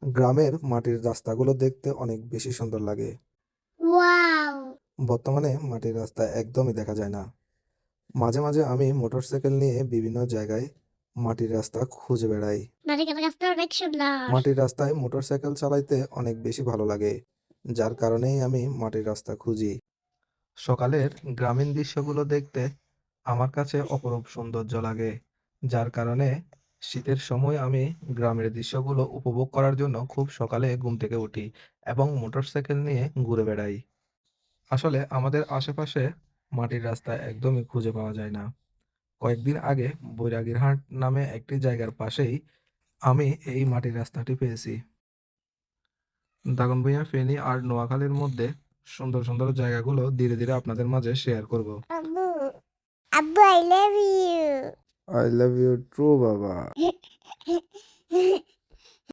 গ্রামের মাটির রাস্তাগুলো দেখতে অনেক বেশি সুন্দর লাগে। ওয়াও! বর্তমানে মাটির রাস্তা একদমই দেখা যায় না। মাঝে মাঝে আমি মোটরসাইকেল নিয়ে বিভিন্ন জায়গায় মাটির রাস্তা খুঁজে বেড়াই। নারিকেল গাছটা অনেক সুন্দর। মাটির রাস্তায় মোটরসাইকেল চালাইতে অনেক বেশি ভালো লাগে, যার কারণেই আমি মাটির রাস্তা খুঁজি। সকালের গ্রামীণ দৃশ্যগুলো দেখতে আমার কাছে অপরূপ সৌন্দর্য লাগে, যার কারণে শীতের সময় আমি গ্রামের দৃশ্যগুলো উপভোগ করার জন্য খুব সকালে ঘুম থেকে উঠি এবং মোটরসাইকেল নিয়ে ঘুরে বেড়াই। আসলে আমাদের আশেপাশে মাটির রাস্তা একদমই খুঁজে পাওয়া যায় না। কয়েকদিন আগে বৈরাগীরহাট নামে একটি জায়গার পাশেই আমি এই মাটির রাস্তাটি পেয়েছি। দাগনভূঞা, ফেনী আর নোয়াখালীর মধ্যে সুন্দর সুন্দর জায়গাগুলো ধীরে ধীরে আপনাদের মাঝে শেয়ার করব। আব্বু, আব্বু I love you. I love you too বাবা।